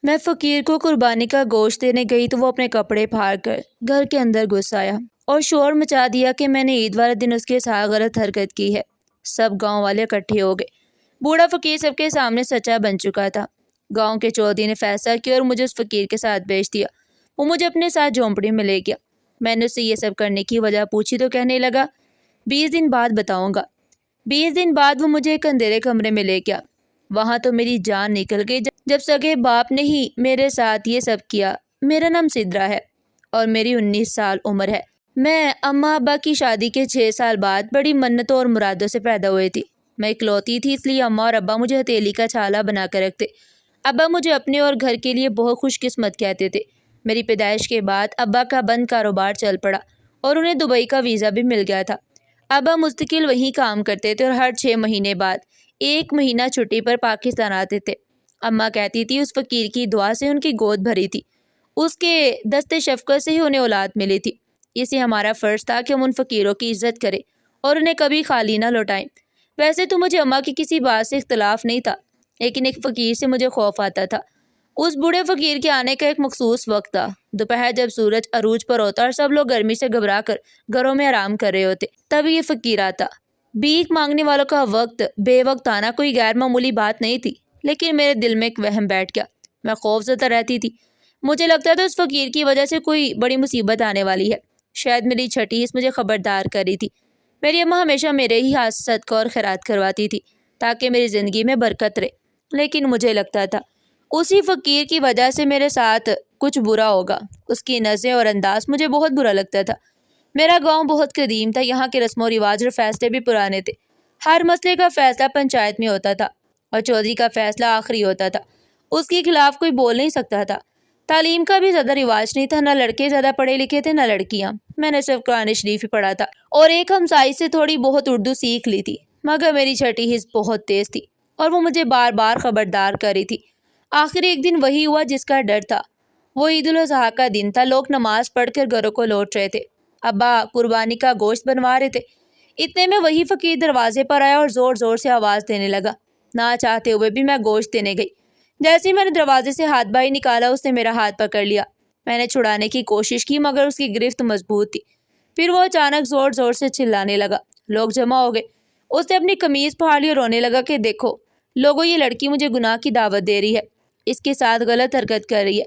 میں فقیر کو قربانی کا گوشت دینے گئی تو وہ اپنے کپڑے پھاڑ کر گھر کے اندر گھس آیا اور شور مچا دیا کہ میں نے عید والے دن اس کے ساتھ غلط حرکت کی ہے۔ سب گاؤں والے اکٹھے ہو گئے۔ بوڑھا فقیر سب کے سامنے سچا بن چکا تھا۔ گاؤں کے چودھری نے فیصلہ کیا اور مجھے اس فقیر کے ساتھ بھیج دیا۔ وہ مجھے اپنے ساتھ جھونپڑی میں لے گیا۔ میں نے اس سے یہ سب کرنے کی وجہ پوچھی تو کہنے لگا 20 دن بعد بتاؤں گا۔ 20 دن بعد وہ مجھے ایک اندھیرے کمرے میں لے گیا۔ وہاں تو میری جان نکل گئی جب سگے باپ نے ہی میرے ساتھ یہ سب کیا۔ میرا نام سدرا ہے اور میری 19 سال عمر ہے۔ میں اماں ابا کی شادی کے 6 سال بعد بڑی منتوں اور مرادوں سے پیدا ہوئی تھی۔ میں اکلوتی تھی، اس لیے اماں اور ابا مجھے ہتھیلی کا چھالا بنا کر رکھتے۔ ابا مجھے اپنے اور گھر کے لیے بہت خوش قسمت کہتے تھے۔ میری پیدائش کے بعد ابا کا بند کاروبار چل پڑا اور انہیں دبئی کا ویزا بھی مل گیا تھا۔ ابا مستقل وہیں کام کرتے تھے اور ہر 6 مہینے بعد 1 مہینہ چھٹی پر پاکستان آتے تھے۔ اماں کہتی تھی اس فقیر کی دعا سے ان کی گود بھری تھی، اس کے دست شفقت سے ہی انہیں اولاد ملی تھی۔ اسے ہمارا فرض تھا کہ ہم ان فقیروں کی عزت کریں اور انہیں کبھی خالی نہ لوٹائیں۔ ویسے تو مجھے اماں کی کسی بات سے اختلاف نہیں تھا، لیکن ایک فقیر سے مجھے خوف آتا تھا۔ اس بوڑھے فقیر کے آنے کا ایک مخصوص وقت تھا، دوپہر جب سورج عروج پر ہوتا اور سب لوگ گرمی سے گھبرا کر گھروں میں آرام کر رہے ہوتے، تب یہ فقیر آتا۔ بھیک مانگنے والوں کا وقت بے وقت آنا کوئی غیر معمولی بات نہیں تھی، لیکن میرے دل میں ایک وہم بیٹھ گیا۔ میں خوف زدہ رہتی تھی۔ مجھے لگتا تھا اس فقیر کی وجہ سے کوئی بڑی مصیبت آنے والی ہے۔ شاید میری چھٹی اس مجھے خبردار کر رہی تھی۔ میری اماں ہمیشہ میرے ہی ہاتھ صدقہ اور خیرات کرواتی تھی تاکہ میری زندگی میں برکت رہے، لیکن مجھے لگتا تھا اسی فقیر کی وجہ سے میرے ساتھ کچھ برا ہوگا۔ اس کی نظریں اور انداز مجھے بہت برا لگتا تھا۔ میرا گاؤں بہت قدیم تھا، یہاں کے رسم و رواج اور فیصلے بھی پرانے تھے۔ ہر مسئلے کا فیصلہ پنچایت میں ہوتا تھا اور چودھری کا فیصلہ آخری ہوتا تھا۔ اس کے خلاف کوئی بول نہیں سکتا تھا۔ تعلیم کا بھی زیادہ رواج نہیں تھا، نہ لڑکے زیادہ پڑھے لکھے تھے نہ لڑکیاں۔ میں نے صرف قرآن شریف ہی پڑھا تھا اور ایک ہمسائی سے تھوڑی بہت اردو سیکھ لی تھی، مگر میری چھٹی حس بہت تیز تھی اور وہ مجھے بار بار خبردار کر رہی تھی۔ آخر ایک دن وہی ہوا جس کا ڈر تھا۔ وہ عید الاضحیٰ کا دن تھا، لوگ نماز پڑھ کر گھروں کو لوٹ رہے تھے۔ ابا قربانی کا گوشت بنوا رہے تھے۔ اتنے میں وہی فقیر دروازے پر آیا اور زور زور سے آواز دینے لگا۔ نہ چاہتے ہوئے بھی میں گوشت دینے گئی۔ جیسے ہی میں نے دروازے سے ہاتھ باہر نکالا، اس نے میرا ہاتھ پکڑ لیا۔ میں نے چھڑانے کی کوشش کی مگر اس کی گرفت مضبوط تھی۔ پھر وہ اچانک زور زور سے چلانے لگا۔ لوگ جمع ہو گئے۔ اس نے اپنی قمیض پھاڑ لی اور رونے لگا کہ دیکھو لوگوں، یہ لڑکی مجھے گناہ کی دعوت دے رہی ہے، اس کے ساتھ غلط حرکت کر رہی ہے۔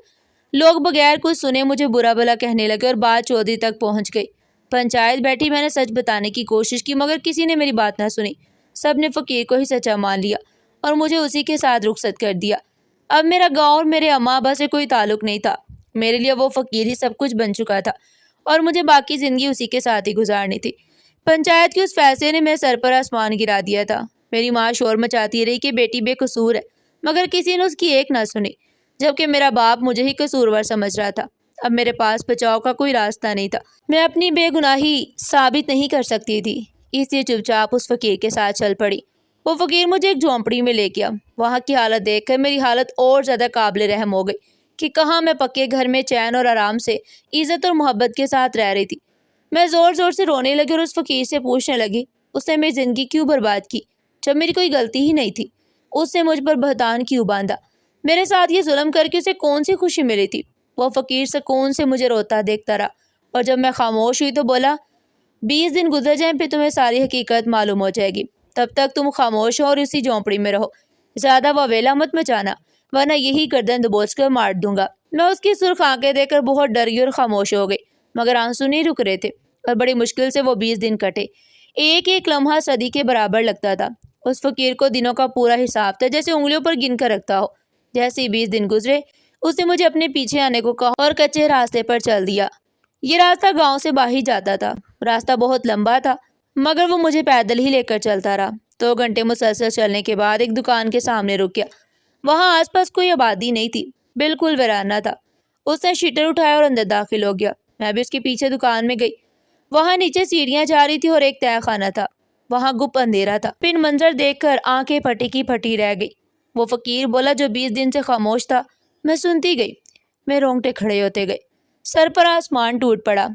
لوگ بغیر کچھ سنے مجھے برا بھلا کہنے لگے اور بات چودھری تک پہنچ گئی۔ پنچایت بیٹھی، میں نے سچ بتانے کی کوشش کی مگر کسی نے میری بات نہ سنی۔ سب نے فقیر کو ہی سچا مان لیا اور مجھے اسی کے ساتھ رخصت کر دیا۔ اب میرا گاؤں اور میرے اماں ابا سے کوئی تعلق نہیں تھا۔ میرے لیے وہ فقیر ہی سب کچھ بن چکا تھا اور مجھے باقی زندگی اسی کے ساتھ ہی گزارنی تھی۔ پنچایت کے اس فیصلے نے میرے سر پر آسمان گرا دیا تھا۔ میری ماں شور مچاتی رہی کہ بیٹی بے قصور ہے، مگر کسی نے اس کی ایک نہ سنی، جبکہ میرا باپ مجھے ہی قصوروار سمجھ رہا تھا۔ اب میرے پاس بچاؤ کا کوئی راستہ نہیں تھا۔ میں اپنی بے گناہی ثابت نہیں کر سکتی تھی، اس لیے چپ چاپ اس فقیر کے ساتھ چل پڑی۔ وہ فقیر مجھے ایک جھونپڑی میں لے گیا۔ وہاں کی حالت دیکھ کر میری حالت اور زیادہ قابل رحم ہو گئی کہ کہاں میں پکے گھر میں چین اور آرام سے عزت اور محبت کے ساتھ رہ رہی تھی۔ میں زور زور سے رونے لگی اور اس فقیر سے پوچھنے لگی اس نے میری زندگی کیوں برباد کی جب میری کوئی غلطی ہی نہیں تھی؟ اس نے مجھ پر بہتان کیوں باندھا؟ میرے ساتھ یہ ظلم کر کے اسے کون سی خوشی ملی تھی؟ وہ فقیر سکون سے مجھے روتا دیکھتا رہا اور جب میں خاموش ہوئی تو بولا 20 دن گزر جائیں پھر تمہیں ساری حقیقت معلوم ہو جائے گی، تب تک تم خاموش ہو اور اسی جھونپڑی میں رہو، زیادہ واویلا مت مچانا ورنہ یہی گردن دبوچ کر مار دوں گا۔ میں اس کی سرخ آنکھیں دیکھ کر بہت ڈر گئی اور خاموش ہو گئی، مگر آنسو نہیں رک رہے تھے اور بڑی مشکل سے وہ 20 دن کٹے۔ ایک ایک لمحہ صدی کے برابر لگتا تھا۔ اس فقیر کو دنوں کا پورا حساب تھا، جیسے انگلیوں پر گن کر رکھتا ہو۔ جیسے ہی 20 دن گزرے اس نے مجھے اپنے پیچھے آنے کو کہا اور کچے راستے پر چل دیا۔ یہ راستہ گاؤں سے باہر جاتا تھا۔ راستہ بہت لمبا تھا مگر وہ مجھے پیدل ہی لے کر چلتا رہا۔ 2 گھنٹے مسلسل چلنے کے بعد ایک دکان کے سامنے رک گیا۔ وہاں آس پاس کوئی آبادی نہیں تھی، بالکل ویرانہ تھا۔ اس نے شٹر اٹھایا اور اندر داخل ہو گیا۔ میں بھی اس کے پیچھے دکان میں گئی۔ وہاں نیچے سیڑھیاں جا رہی تھی اور ایک تہہ خانہ تھا۔ وہاں گپ اندھیرا تھا۔ پھر منظر دیکھ کر آنکھیں پھٹی کی پھٹی رہ گئی۔ وہ فقیر بولا جو 20 دن سے خاموش تھا۔ میں سنتی گئی۔ میں رونگٹے کھڑے ہوتے گئے۔ سر پر آسمان ٹوٹ پڑا۔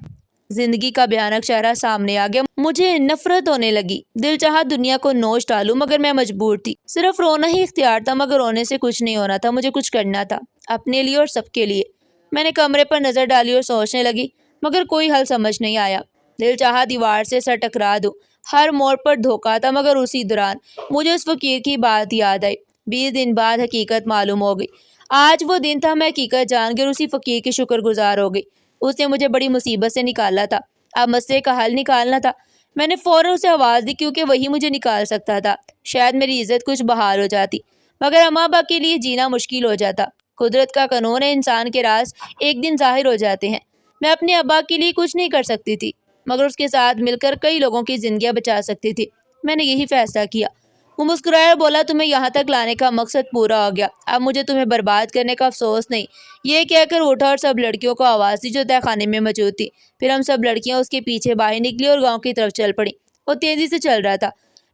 زندگی کا بھیانک چہرہ سامنے آ گیا۔ مجھے نفرت ہونے لگی۔ دل چاہا دنیا کو نوچ ڈالوں مگر میں مجبور تھی۔ صرف رونا ہی اختیار تھا مگر رونے سے کچھ نہیں ہونا تھا، مجھے کچھ کرنا تھا۔ اپنے لیے اور سب کے لیے۔ میں نے کمرے پر نظر ڈالی اور سوچنے لگی، مگر کوئی حل سمجھ نہیں آیا۔ دل چاہا دیوار سے سر ٹکرا دوں۔ ہر موڑ پر دھوکا تھا، مگر اسی دوران مجھے اس فقیر کی بات یاد آئی۔ 20 دن بعد حقیقت معلوم ہو گئی۔ آج وہ دن تھا، میں حقیقت جان کر اسی فقیر کی شکر گزار ہو گئی۔ اس نے مجھے بڑی مصیبت سے نکالا تھا، اب مسئلے کا حل نکالنا تھا۔ میں نے فوراً اسے آواز دی، کیونکہ وہی مجھے نکال سکتا تھا۔ شاید میری عزت کچھ بحال ہو جاتی، مگر اماں ابا کے لیے جینا مشکل ہو جاتا۔ قدرت کا قانون ہے، انسان کے راز ایک دن ظاہر ہو جاتے ہیں۔ میں اپنے ابا کے لیے کچھ نہیں کر سکتی تھی، مگر اس کے ساتھ مل کر کئی لوگوں کی زندگیاں بچا سکتی تھی۔ میں نے یہی فیصلہ کیا۔ وہ مسکرایا اور بولا، تمہیں یہاں تک لانے کا مقصد پورا ہو گیا، اب مجھے تمہیں برباد کرنے کا افسوس نہیں۔ یہ کہہ کر اٹھا اور سب لڑکیوں کو آواز دی جو تہہ خانے میں موجود تھی۔ پھر ہم سب لڑکیاں اس کے پیچھے باہر نکلی اور گاؤں کی طرف چل پڑیں۔ وہ تیزی سے چل رہا تھا،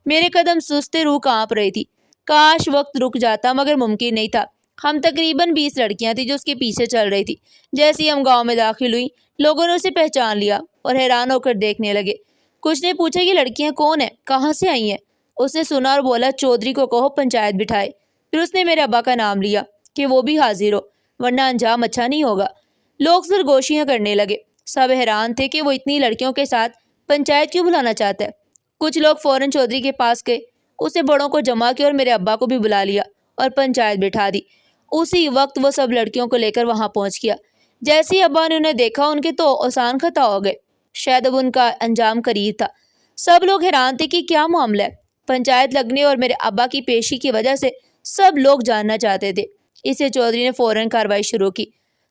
میرے قدم سست، روح کانپ رہی تھی۔ کاش وقت رک جاتا، مگر ممکن نہیں تھا۔ ہم تقریباً 20 لڑکیاں تھیں جو اس کے پیچھے چل رہی تھی۔ جیسے ہی ہم گاؤں میں داخل ہوئی، لوگوں نے اسے پہچان لیا اور حیران ہو کر دیکھنے لگے۔ کچھ نے پوچھا، یہ لڑکیاں کون ہیں، کہاں سے آئی ہیں؟ اس نے سنا اور بولا، چودھری کو کہو پنچایت بٹھائے۔ پھر اس نے میرے ابا کا نام لیا کہ وہ بھی حاضر ہو، ورنہ انجام اچھا نہیں ہوگا۔ لوگ سرگوشیاں کرنے لگے۔ سب حیران تھے کہ وہ اتنی لڑکیوں کے ساتھ پنچایت کیوں بلانا چاہتا ہے۔ کچھ لوگ فوراً چودھری کے پاس گئے، اسے بڑوں کو جمع کیا اور میرے ابا کو بھی بلا لیا اور پنچایت بٹھا دی۔ اسی وقت وہ سب لڑکیوں کو لے کر وہاں پہنچ گیا۔ جیسے ہی ابا نے انہیں دیکھا، ان کے تو اوسان خطا ہو گئے، شاید اب ان کا انجام قریب تھا۔ سب لوگ حیران تھے کہ کیا معاملہ ہے۔ پنچایت لگنے اور میرے ابا کی پیشی کی وجہ سے سب لوگ جاننا چاہتے تھے۔ اسے چودھری نے فوراً کارروائی شروع کی۔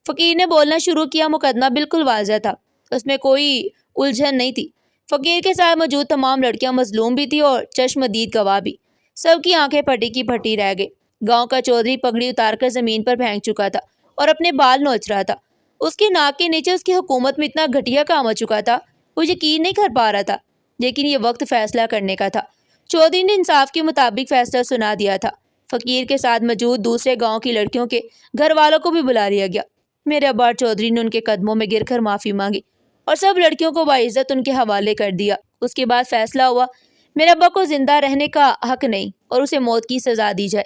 فقیر نے بولنا شروع کیا۔ مقدمہ بالکل واضح تھا، اس میں کوئی الجھن نہیں تھی۔ فقیر کے ساتھ موجود تمام لڑکیاں مظلوم بھی تھی اور چشم دید گواہ بھی۔ سب کی آنکھیں پھٹی کی پھٹی رہ گئی۔ گاؤں کا چودھری پگڑی اتار کر زمین پر پھینک چکا تھا اور اپنے بال نوچ رہا تھا۔ اس کے ناک کے نیچے اس کی حکومت میں اتنا گھٹیا کام ہو چکا تھا، وہ یقین نہیں کر پا رہا تھا۔ لیکن یہ وقت فیصلہ کرنے کا تھا۔ چودھری نے انصاف کے مطابق فیصلہ سنا دیا تھا۔ فقیر کے ساتھ موجود دوسرے گاؤں کی لڑکیوں کے گھر والوں کو بھی بلا لیا گیا۔ میرے ابا چودھری نے ان کے قدموں میں گر کر معافی مانگی اور سب لڑکیوں کو باعزت ان کے حوالے کر دیا۔ اس کے بعد فیصلہ ہوا، میرے ابا کو زندہ رہنے کا حق نہیں اور اسے موت کی سزا دی جائے،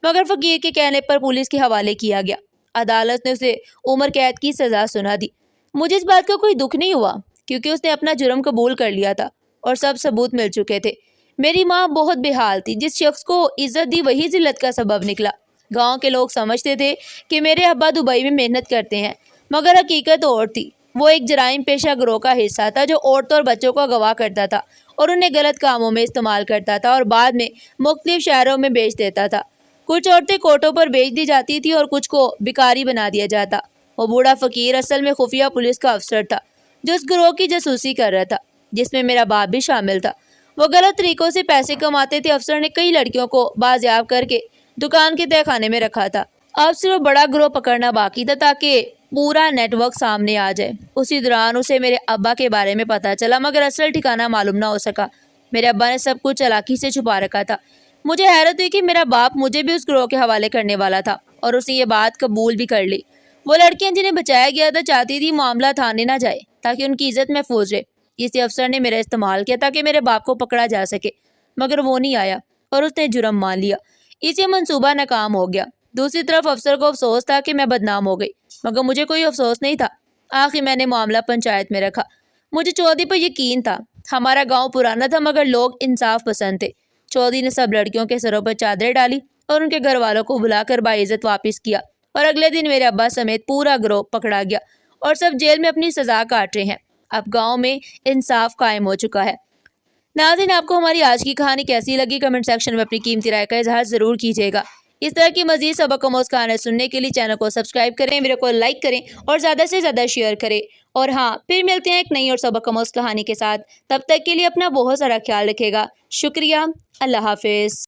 مگر فقیر کے کہنے پر پولیس کے حوالے کیا گیا۔ عدالت نے اسے عمر قید کی سزا سنا دی۔ مجھے اس بات کا کوئی دکھ نہیں ہوا، کیونکہ اس نے اپنا جرم قبول کر لیا تھا اور سب ثبوت مل چکے تھے۔ میری ماں بہت بے حال تھی، جس شخص کو عزت دی وہی ذلت کا سبب نکلا۔ گاؤں کے لوگ سمجھتے تھے کہ میرے ابا دبئی میں محنت کرتے ہیں، مگر حقیقت اور تھی۔ وہ ایک جرائم پیشہ گروہ کا حصہ تھا جو عورتوں اور بچوں کو اغوا کرتا تھا اور انہیں غلط کاموں میں استعمال کرتا تھا اور بعد میں مختلف شہروں میں بیچ دیتا تھا۔ کچھ عورتیں کوٹوں پر بیچ دی جاتی تھی اور کچھ کو بیکاری بنا دیا جاتا۔ وہ بوڑھا فقیر اصل میں خفیہ پولیس کا افسر تھا جو اس گروہ کی جاسوسی کر رہا تھا، جس میں میرا باپ بھی شامل تھا۔ وہ غلط طریقوں سے پیسے کماتے تھے۔ افسر نے کئی لڑکیوں کو بازیاب کر کے دکان کے تہہ خانے میں رکھا تھا۔ اب صرف بڑا گروہ پکڑنا باقی تھا تاکہ پورا نیٹ ورک سامنے آ جائے۔ اسی دوران اسے میرے ابا کے بارے میں پتہ چلا، مگر اصل ٹھکانہ معلوم نہ ہو سکا۔ میرے ابا نے سب کچھ چالاکی سے چھپا رکھا تھا۔ مجھے حیرت ہوئی کہ میرا باپ مجھے بھی اس گروہ کے حوالے کرنے والا تھا اور اس نے یہ بات قبول بھی کر لی۔ وہ لڑکیاں جنہیں بچایا گیا تھا چاہتی تھی معاملہ تھانے نہ جائے تاکہ ان کی عزت محفوظ رہے۔ اسی افسر نے میرا استعمال کیا تاکہ میرے باپ کو پکڑا جا سکے، مگر وہ نہیں آیا اور اس نے جرم مان لیا۔ اسے منصوبہ ناکام ہو گیا۔ دوسری طرف افسر کو افسوس تھا کہ میں بدنام ہو گئی، مگر مجھے کوئی افسوس نہیں تھا۔ آخر میں نے معاملہ پنچایت میں رکھا۔ مجھے چودھری پر یقین تھا۔ ہمارا گاؤں پرانا تھا مگر لوگ انصاف پسند تھے۔ چودھری نے سب لڑکیوں کے سروں پر چادریں ڈالی اور ان کے گھر والوں کو بلا کر باعزت واپس کیا، اور اگلے دن میرے ابا سمیت پورا گروہ پکڑا گیا اور سب جیل میں اپنی سزا کاٹ رہے ہیں۔ اب گاؤں میں انصاف قائم ہو چکا ہے۔ ناظرین، آپ کو ہماری آج کی کہانی کیسی لگی؟ کمنٹ سیکشن میں اپنی قیمتی رائے کا اظہار ضرور کیجیے گا۔ اس طرح کی مزید سبق آموز کہانیاں سننے کے لیے چینل کو سبسکرائب کریں، ویڈیو کو لائک کریں اور زیادہ سے زیادہ شیئر کریں۔ اور ہاں، پھر ملتے ہیں ایک نئی اور سبق آموز کہانی کے ساتھ۔ تب تک کے لیے اپنا بہت سارا خیال رکھے گا۔ شکریہ۔ اللہ حافظ۔